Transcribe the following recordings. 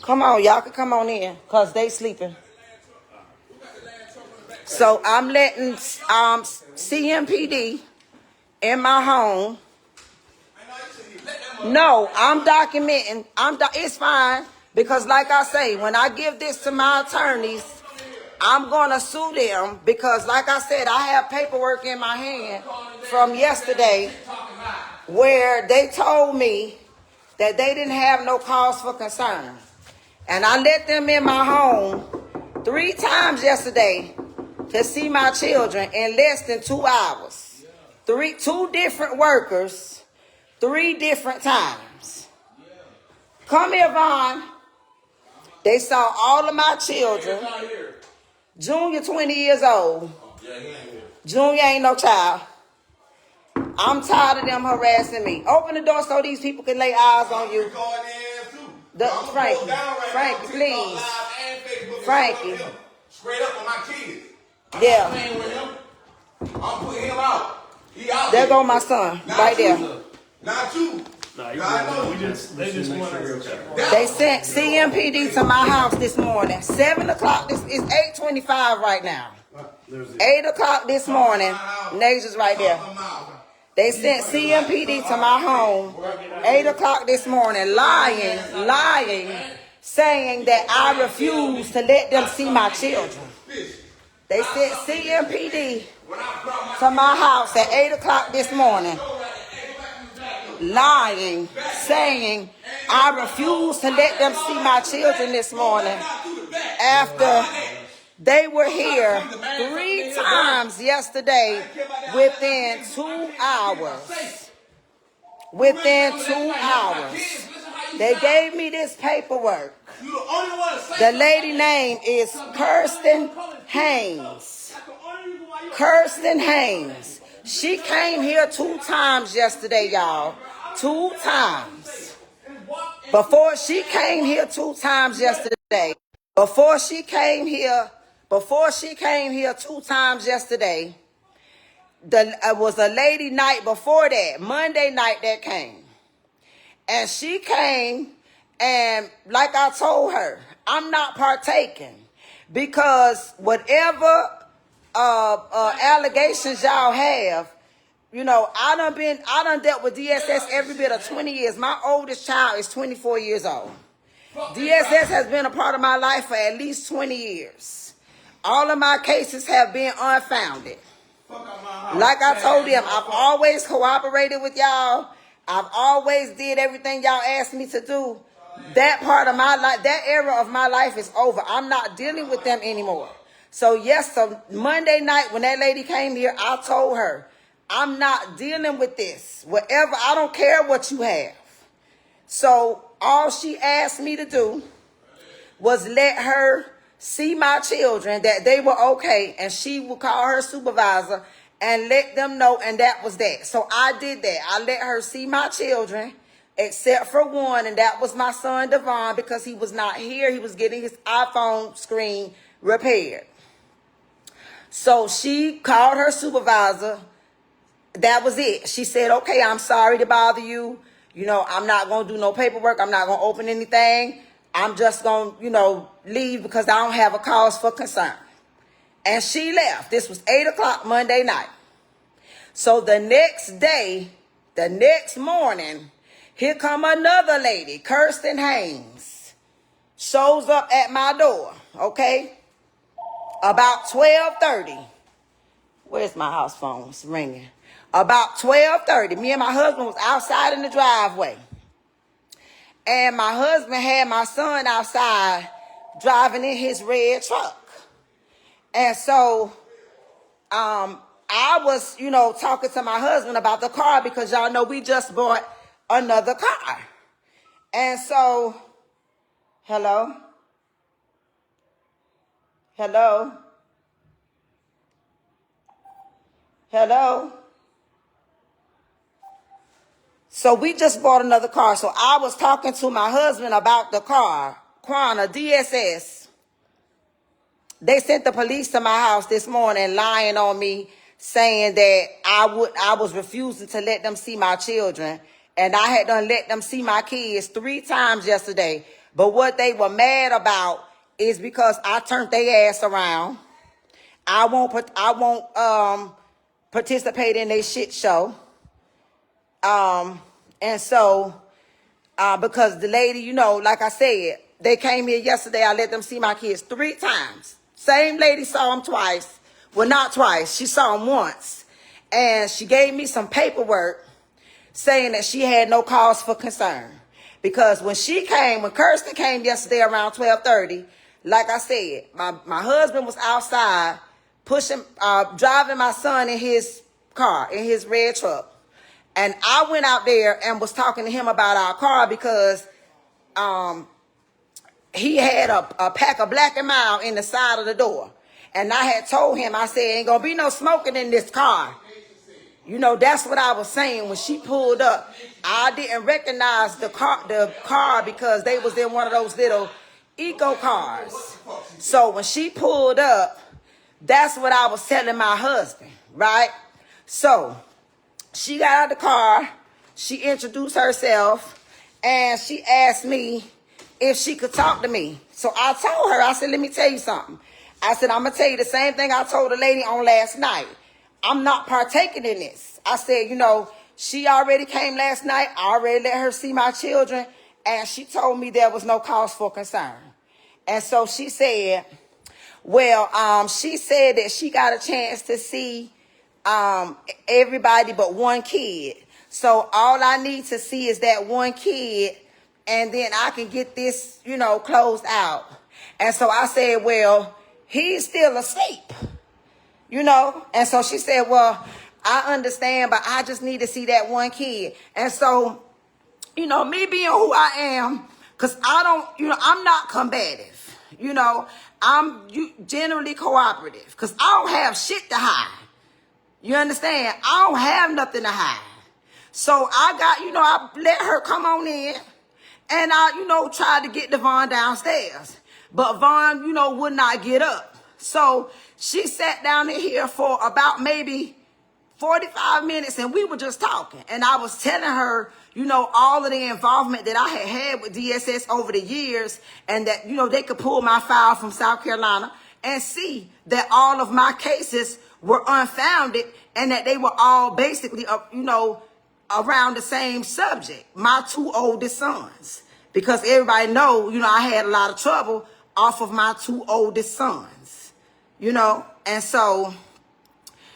Come on, y'all can come on in, cause they sleeping. So I'm letting CMPD in my home. No, I'm documenting. It's fine because, like I say, when I give this to my attorneys, I'm gonna sue them because, like I said, I have paperwork in my hand from yesterday where they told me that they didn't have no cause for concern. And I let them in my home 3 times yesterday to see my children in less than 2 hours. Two different workers, 3 different times. Come here, Vaughn. They saw all of my children. Junior, 20 years old. Junior ain't no child. I'm tired of them harassing me. Open the door so these people can lay eyes on you. Frankie, please. Frankie. Straight up on my kids. Yeah. I'm playing with him. I'm putting him out. He out there go my son, right there. Not you. They sent CMPD to my house this morning. 7 o'clock. It's 8:25 right now. 8 o'clock this morning. Naja's right there. They sent CMPD to my home 8 o'clock this morning, lying, saying that I refuse to let them see my children. They sent CMPD to my house at 8 o'clock this morning, lying, saying I refuse to let them see my children this morning after they were here 3 times yesterday within 2 hours. Within 2 hours. They gave me this paperwork. The lady name is Kirsten Haynes. Kirsten Haynes. She came here 2 times yesterday, y'all. 2 times. Before she came here 2 times yesterday. Before she came here 2 times yesterday, was a lady night before that, Monday night that came. And she came, and like I told her, I'm not partaking because whatever allegations y'all have, you know, I done dealt with DSS every bit of 20 years. My oldest child is 24 years old. DSS has been a part of my life for at least 20 years. All of my cases have been unfounded. Like I told them, I've always cooperated with y'all. I've always did everything y'all asked me to do. That part of my life, that era of my life is over. I'm not dealing with them anymore. So Monday night when that lady came here, I told her, I'm not dealing with this. Whatever, I don't care what you have. So all she asked me to do was let her see my children, that they were okay, and she would call her supervisor and let them know, and that was that. So I did that. I let her see my children, except for one, and that was my son, Devon, because he was not here. He was getting his iPhone screen repaired. So she called her supervisor. That was it. She said, okay, I'm sorry to bother you. You know, I'm not going to do no paperwork. I'm not going to open anything. I'm just going to, leave because I don't have a cause for concern. And she left. This was 8 o'clock Monday night. So the next day, the next morning, here come another lady, Kirsten Haynes, shows up at my door, okay? About 12:30. Where's my house phone? It's ringing. About 12:30, me and my husband was outside in the driveway. And my husband had my son outside driving in his red truck. And so I was, talking to my husband about the car because y'all know we just bought another car. And so, hello? Hello? Hello? So we just bought another car. So I was talking to my husband about the car. Quanah, DSS. They sent the police to my house this morning lying on me, saying that I was refusing to let them see my children. And I had done let them see my kids 3 times yesterday But what they were mad about is because I turned their ass around. I won't participate in their shit show. And so, because the lady, you know, like I said, they came here yesterday. I let them see my kids 3 times. Same lady saw them twice. Well, not twice. She saw them once. And she gave me some paperwork saying that she had no cause for concern. Because when Kirsten came yesterday around 12:30, like I said, my husband was outside driving my son in his car, in his red truck. And I went out there and was talking to him about our car because he had a pack of Black & Mild in the side of the door. And I had told him, I said, ain't gonna be no smoking in this car. You know, that's what I was saying when she pulled up. I didn't recognize the car because they was in one of those little eco cars. So when she pulled up, that's what I was telling my husband, right? So she got out of the car, she introduced herself, and she asked me if she could talk to me. So I told her, I said, let me tell you something. I said, I'm going to tell you the same thing I told the lady on last night. I'm not partaking in this. I said, you know, she already came last night. I already let her see my children, and she told me there was no cause for concern. And so she said, well, she said that she got a chance to see everybody but one kid. So all I need to see is that one kid, and then I can get this, you know, closed out. And so I said, well, he's still asleep, you know. And so she said, well, I understand, but I just need to see that one kid. And so, you know, me being who I am, because I don't, you know, I'm not combative. You know, I'm generally cooperative because I don't have shit to hide. You understand? I don't have nothing to hide. So I let her come on in, and I, you know, tried to get Devon downstairs. But Vaughn, you know, would not get up. So she sat down in here for about maybe 45 minutes, and we were just talking. And I was telling her, you know, all of the involvement that I had with DSS over the years, and that, you know, they could pull my file from South Carolina and see that all of my cases were unfounded and that they were all basically, you know, around the same subject, my 2 oldest sons. Because everybody know, you know, I had a lot of trouble off of my 2 oldest sons, you know. And so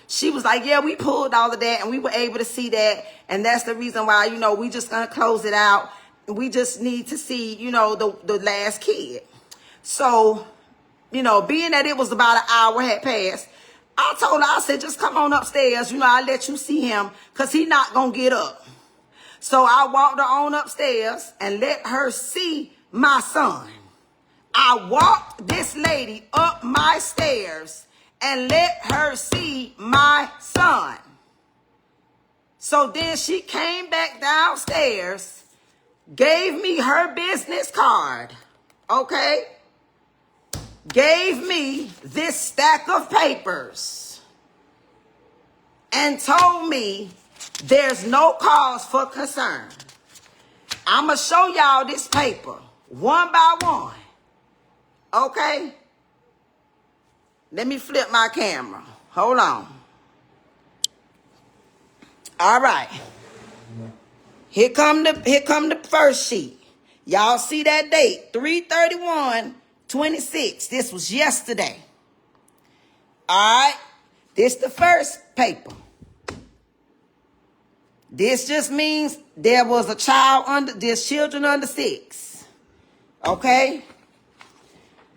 she was like, yeah, we pulled all of that and we were able to see that. And that's the reason why, you know, we just going to close it out. We just need to see, you know, the last kid. So, you know, being that it was about an hour had passed, I told her, I said, just come on upstairs. You know, I'll let you see him because he's not going to get up. So I walked her on upstairs and let her see my son. I walked this lady up my stairs and let her see my son. So then she came back downstairs, gave me her business card, okay? Gave me this stack of papers and told me there's no cause for concern. I'm going to show y'all this paper one by one, okay? Let me flip my camera. Hold on. All right. Here come the first sheet. Y'all see that date, 3/31/26. This was yesterday. All right. This the first paper. This just means there was there's children under 6. Okay.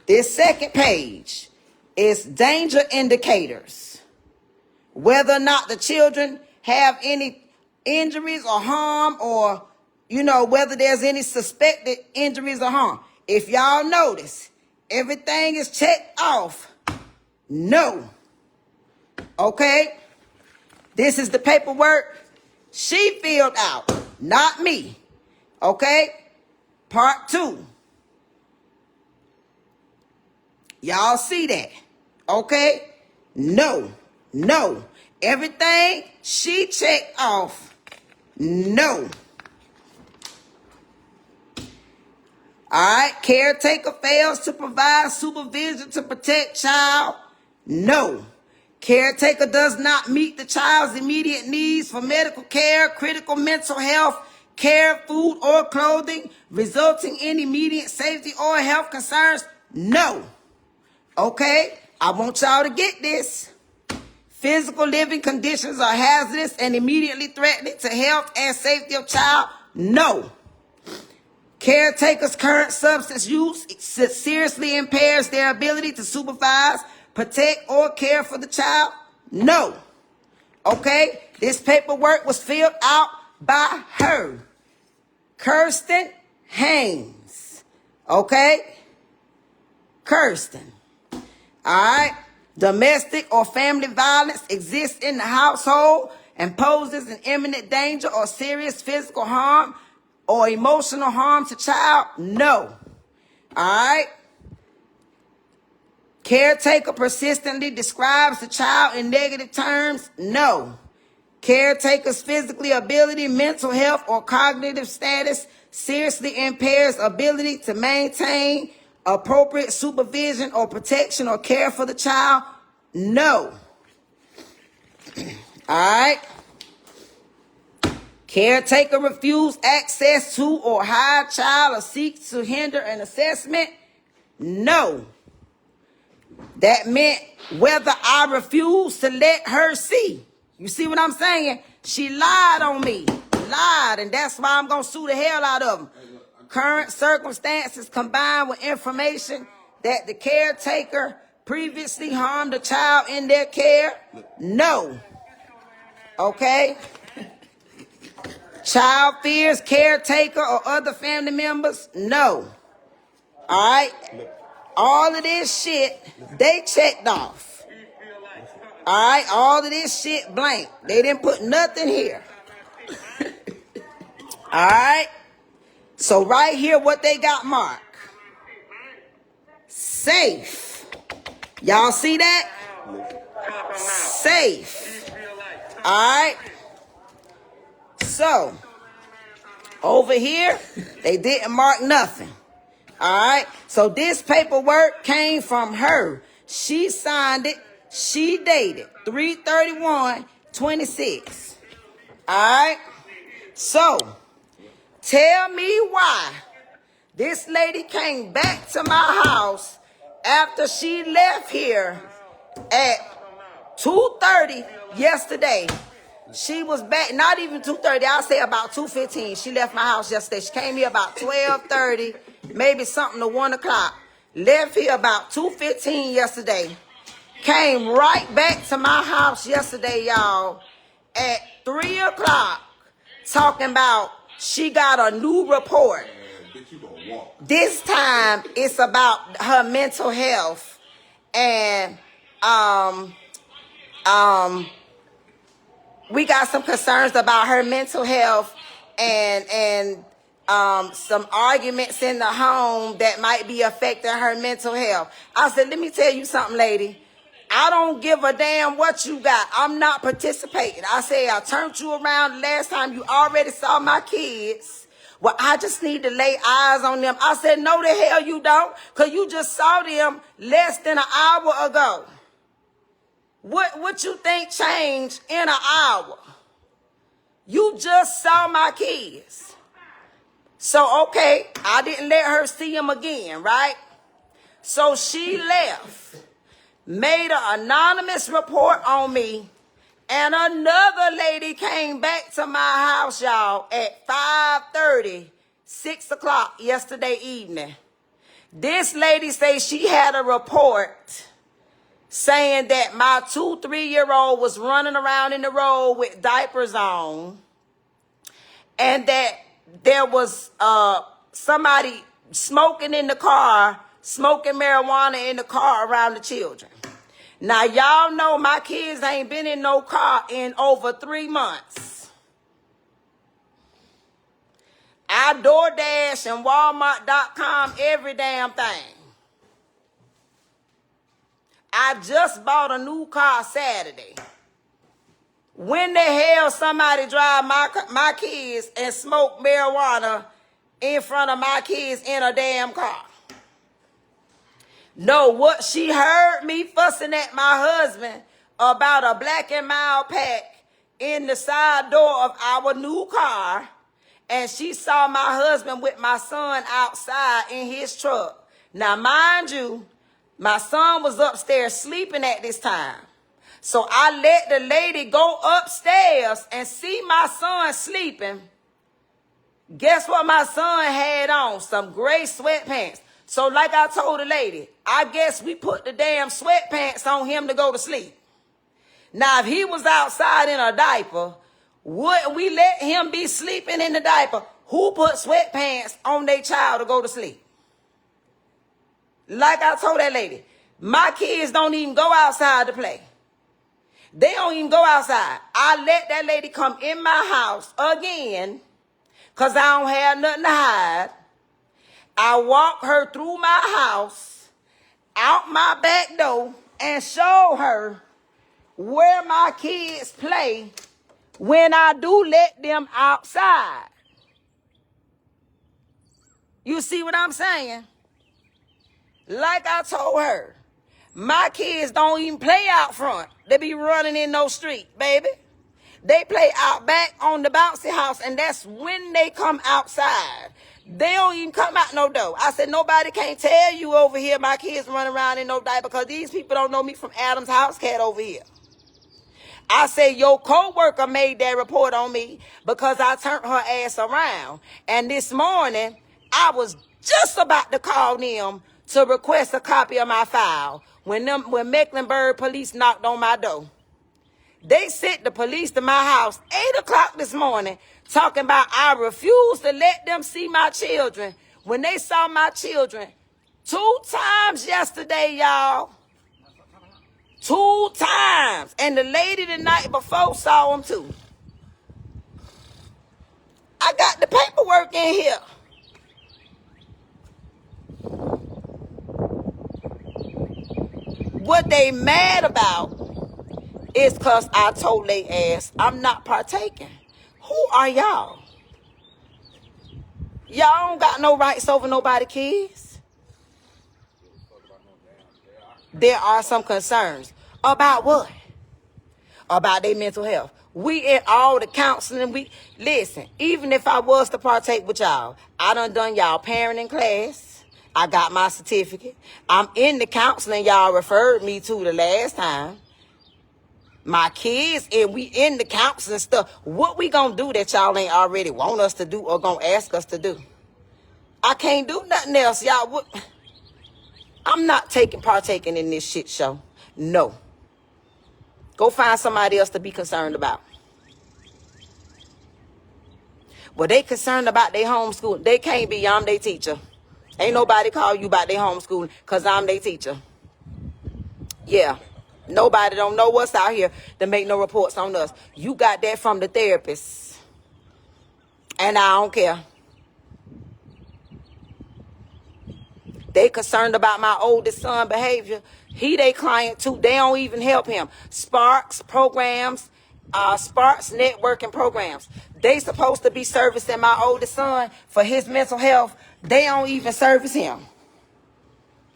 This second page is danger indicators. Whether or not the children have any injuries or harm, or, you know, whether there's any suspected injuries or harm. If y'all notice, everything is checked off. No. Okay? This is the paperwork she filled out, not me. Okay? Part 2. Y'all see that? Okay? No. No. Everything she checked off. No. All right. Caretaker fails to provide supervision to protect child. No. Caretaker does not meet the child's immediate needs for medical care, critical mental health care, food, or clothing, resulting in immediate safety or health concerns. No. Okay. I want y'all to get this. Physical living conditions are hazardous and immediately threatening to health and safety of child. No. Caretaker's current substance use seriously impairs their ability to supervise, protect, or care for the child. No. Okay. This paperwork was filled out by her, Kirsten Haynes. Okay. Kirsten. All right. Domestic or family violence exists in the household and poses an imminent danger or serious physical harm or emotional harm to child? No. All right. Caretaker persistently describes the child in negative terms? No. Caretaker's physical ability, mental health, or cognitive status seriously impairs ability to maintain appropriate supervision or protection or care for the child? No. All right. Caretaker refused access to or hide child or seeks to hinder an assessment? No. That meant whether I refuse to let her see. You see what I'm saying? She lied on me. Lied, and that's why I'm going to sue the hell out of them. Current circumstances combined with information that the caretaker previously harmed a child in their care? No. Okay? Child fears caretaker or other family members? No. All right? All of this shit, they checked off. All right? All of this shit blank. They didn't put nothing here. All right? So right here, what they got marked. Safe. Y'all see that? Safe. All right? So, over here, they didn't mark nothing. All right? So this paperwork came from her. She signed it. She dated 3/31/26. All right? So, tell me why this lady came back to my house after she left here at 2:30 yesterday. She was back, not even 2:30, I'll say about 2:15. She left my house yesterday. She came here about 12:30, maybe something to 1 o'clock. Left here about 2:15 yesterday. Came right back to my house yesterday, y'all, at 3 o'clock, talking about she got a new report. This time it's about her mental health and we got some concerns about her mental health and some arguments in the home that might be affecting her mental health. I said, let me tell you something, lady. I don't give a damn what you got. I'm not participating. I said, I turned you around the last time. You already saw my kids. Well, I just need to lay eyes on them. I said, no the hell you don't, because you just saw them less than an hour ago. What you think changed in an hour? You just saw my kids. So, okay, I didn't let her see them again, right? So she left, made an anonymous report on me, and another lady came back to my house, y'all, at 5:30, 6 o'clock yesterday evening. This lady says she had a report saying that my 2-3-year-old was running around in the road with diapers on, and that there was somebody smoking in the car, smoking marijuana in the car around the children. Now, y'all know my kids ain't been in no car in over 3 months. I DoorDash and Walmart.com every damn thing. I just bought a new car Saturday. When the hell somebody drive my kids and smoke marijuana in front of my kids in a damn car. No, what she heard me fussing at my husband about a Black and Mild pack in the side door of our new car, and she saw my husband with my son outside in his truck. Now, mind you, my son was upstairs sleeping at this time. So I let the lady go upstairs and see my son sleeping. Guess what my son had on? Some gray sweatpants. So like I told the lady, I guess we put the damn sweatpants on him to go to sleep. Now, if he was outside in a diaper, wouldn't we let him be sleeping in the diaper? Who put sweatpants on their child to go to sleep? Like I told that lady, my kids don't even go outside to play. They don't even go outside. I let that lady come in my house again because I don't have nothing to hide. I walk her through my house, out my back door, and show her where my kids play when I do let them outside. You see what I'm saying? Like I told her, my kids don't even play out front. They be running in no street, baby. They play out back on the bouncy house, and that's when they come outside. They don't even come out no door. I said, nobody can't tell you over here my kids run around in no diaper because these people don't know me from Adam's house cat over here. I said, your co-worker made that report on me because I turned her ass around. And this morning, I was just about to call them to request a copy of my file when Mecklenburg police knocked on my door. They sent the police to my house 8 o'clock this morning talking about I refuse to let them see my children. When they saw my children 2 times yesterday, y'all. 2 times. And the lady the night before saw them too. I got the paperwork in here. What they mad about is because I told they ass I'm not partaking. Who are y'all? Y'all don't got no rights over nobody kids. There are some concerns. About what? About their mental health. We in all the counseling. Listen, even if I was to partake with y'all, I done y'all parenting class. I got my certificate. I'm in the counseling y'all referred me to the last time. My kids, and we in the counseling stuff. What we gonna do that y'all ain't already want us to do or gonna ask us to do? I can't do nothing else, y'all. I'm not partaking in this shit show. No. Go find somebody else to be concerned about. Well, they concerned about their homeschooling. They can't be. I'm their teacher. Ain't nobody call you about their homeschooling because I'm their teacher. Yeah. Nobody don't know what's out here to make no reports on us. You got that from the therapist. And I don't care. They concerned about my oldest son behavior. He they client too. They don't even help him. Sparks programs, Sparks networking programs. They supposed to be servicing my oldest son for his mental health. They don't even service him.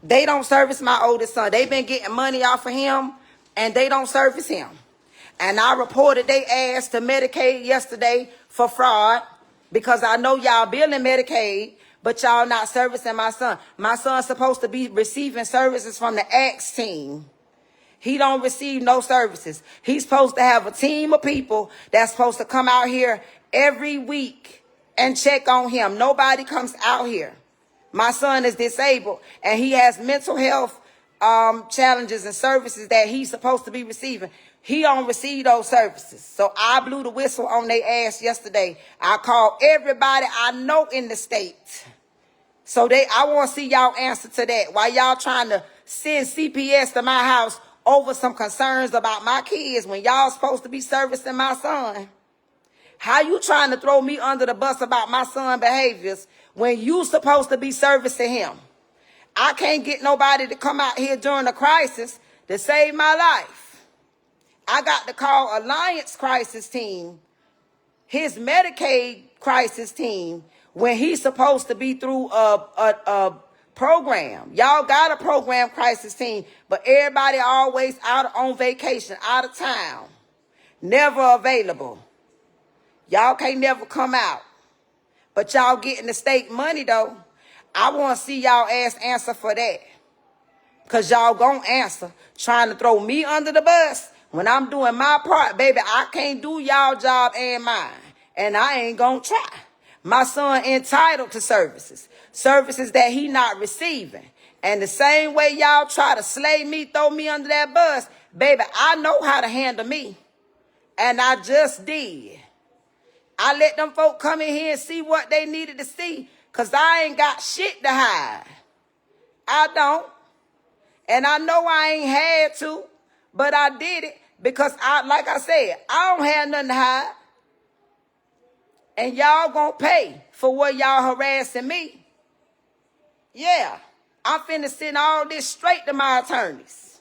They don't service my oldest son. They've been getting money off of him, and they don't service him. And I reported they ass to Medicaid yesterday for fraud because I know y'all billing Medicaid, but y'all not servicing my son. My son's supposed to be receiving services from the ACTS team. He don't receive no services. He's supposed to have a team of people that's supposed to come out here every week and check on him. Nobody comes out here. My son is disabled, and he has mental health challenges and services that he's supposed to be receiving. He don't receive those services. So I blew the whistle on their ass yesterday. I called everybody I know in the state. So I want to see y'all answer to that. Why y'all trying to send CPS to my house over some concerns about my kids when y'all supposed to be servicing my son? How you trying to throw me under the bus about my son behaviors when you supposed to be servicing him? I can't get nobody to come out here during a crisis to save my life. I got to call Alliance crisis team, his Medicaid crisis team, when he's supposed to be through a program. Y'all got a program crisis team, but everybody always out on vacation, out of town, never available. Y'all can't never come out. But y'all getting the state money, though. I want to see y'all ass answer for that. Because y'all gonna answer. Trying to throw me under the bus. When I'm doing my part, baby, I can't do y'all job and mine. And I ain't gonna try. My son entitled to services. Services that he not receiving. And the same way y'all try to slay me, throw me under that bus, baby, I know how to handle me. And I just did. I let them folk come in here and see what they needed to see. Because I ain't got shit to hide. I don't. And I know I ain't had to. But I did it. Because, like I said, I don't have nothing to hide. And y'all gonna pay for what y'all harassing me. Yeah. I'm finna send all this straight to my attorneys.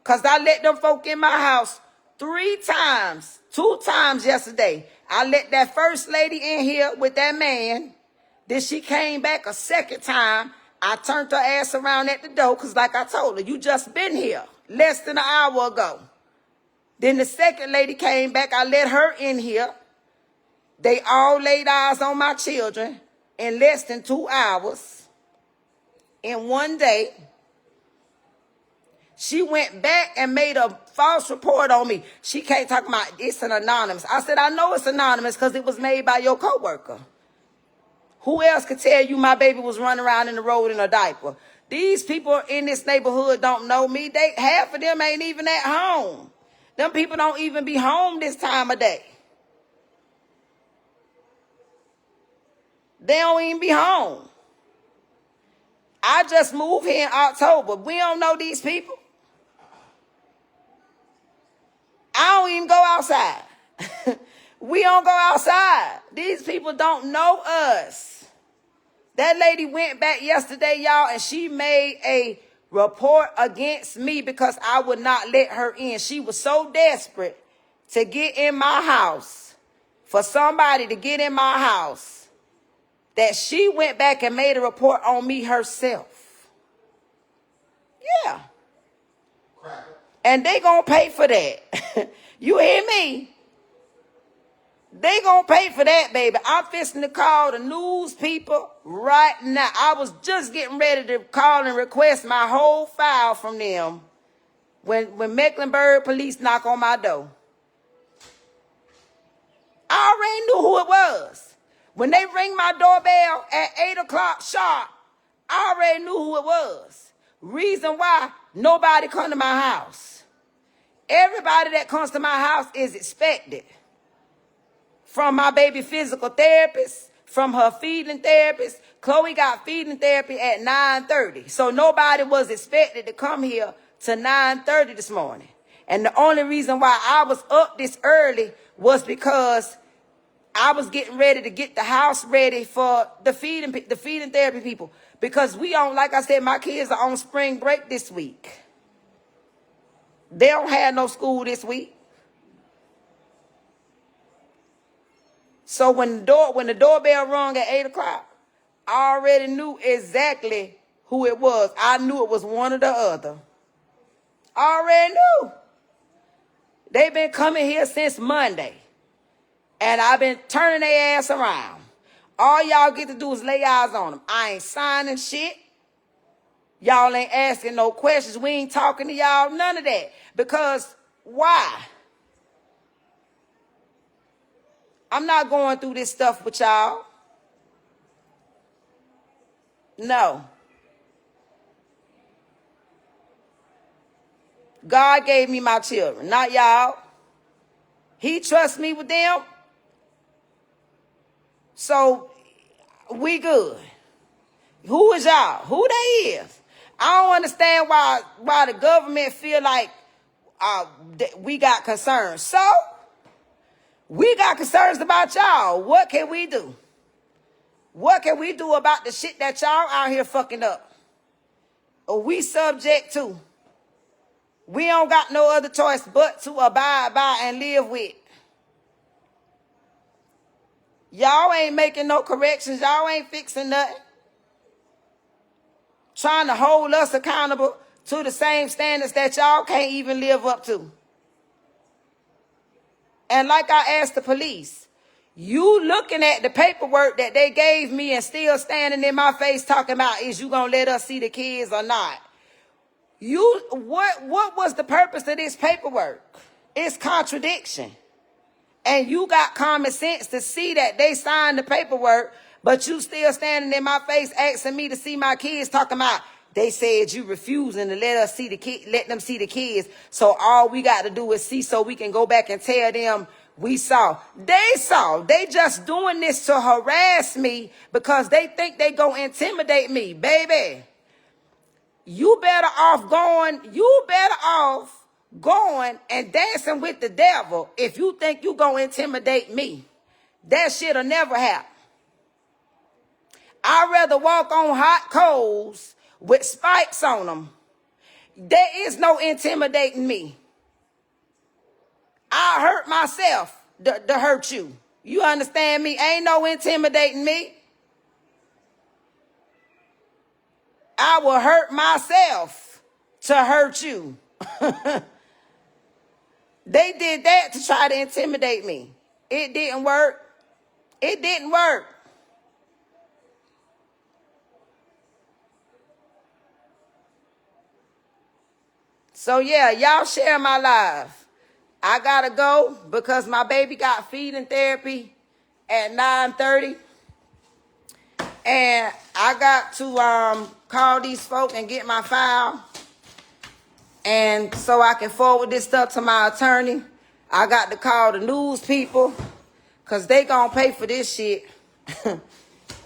Because I let them folk in my house 3 times. 2 times yesterday. I let that first lady in here with that man. Then she came back a second time. I turned her ass around at the door because like I told her, you just been here less than an hour ago. Then the second lady came back. I let her in here. They all laid eyes on my children in less than 2 hours. In one day. She went back and made a false report on me. She can't talk about it's an anonymous. I said, I know it's anonymous because it was made by your coworker. Who else could tell you my baby was running around in the road in a diaper? These people in this neighborhood don't know me. Half of them ain't even at home. Them people don't even be home this time of day. They don't even be home. I just moved here in October. We don't know these people. I don't even go outside. We don't go outside. These people don't know us. That lady went back yesterday, y'all, and she made a report against me because I would not let her in. She was so desperate to get in my house, for somebody to get in my house, that she went back and made a report on me herself. Yeah. Cracker. And they gonna pay for that. You hear me? They gonna pay for that, baby. I'm fixing to call the news people right now. I was just getting ready to call and request my whole file from them when Mecklenburg police knock on my door. I already knew who it was. When they ring my doorbell at 8 o'clock sharp, I already knew who it was. Reason why nobody come to my house. Everybody that comes to my house is expected. From my baby physical therapist, from her feeding therapist. Chloe got feeding therapy at 9:30. So nobody was expected to come here to 9:30 this morning. And the only reason why I was up this early was because I was getting ready to get the house ready for the feeding therapy people. Because we on, like I said, my kids are on spring break this week. They don't have no school this week. So when the doorbell rung at 8 o'clock, I already knew exactly who it was. I knew it was one or the other. I already knew. They've been coming here since Monday. And I've been turning their ass around. All y'all get to do is lay eyes on them. I ain't signing shit. Y'all ain't asking no questions. We ain't talking to y'all. None of that. Because why? I'm not going through this stuff with y'all. No. God gave me my children, not y'all. He trusts me with them. So we good. Who is y'all? Who they is? I don't understand why the government feel like we got concerns. So we got concerns about y'all. What can we do? What can we do about the shit that y'all out here fucking up? Or we subject to? We don't got no other choice but to abide by and live with. Y'all ain't making no corrections. Y'all ain't fixing nothing. Trying to hold us accountable to the same standards that y'all can't even live up to. And like I asked the police, you looking at the paperwork that they gave me and still standing in my face talking about, is you gonna let us see the kids or not? What was the purpose of this paperwork? It's contradiction. And you got common sense to see that they signed the paperwork, but you still standing in my face asking me to see my kids, talking about they said you refusing to let us see let them see the kids. So all we got to do is see so we can go back and tell them we saw. They saw. They just doing this to harass me because they think they gonna intimidate me, baby. You better off going and dancing with the devil if you think you gonna intimidate me. That shit'll never happen. I'd rather walk on hot coals with spikes on them. There is no intimidating me. I hurt myself to hurt you. You understand me? Ain't no intimidating me. I will hurt myself to hurt you. They did that to try to intimidate me. It didn't work. It didn't work. So yeah, y'all share my live. I gotta go because my baby got feeding therapy at 9:30. And I got to call these folk and get my file. And so I can forward this stuff to my attorney. I got to call the news people because they gonna pay for this shit.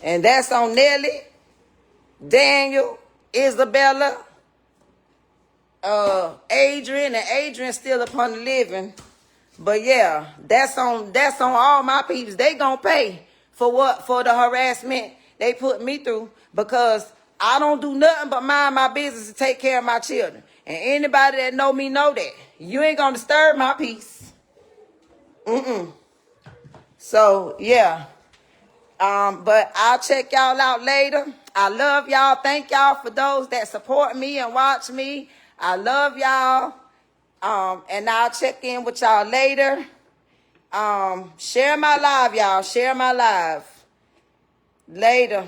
And that's on Nelly, Daniel, Isabella, Adrian, and Adrian's still upon the living. But yeah, that's on all my peeps. They gonna pay for what? For the harassment they put me through, because I don't do nothing but mind my business and take care of my children. And anybody that know me know that. You ain't gonna disturb my peace. So yeah. But I'll check y'all out later. I love y'all. Thank y'all for those that support me and watch me. I love y'all. And I'll check in with y'all later. Share my live, y'all. Share my live. Later.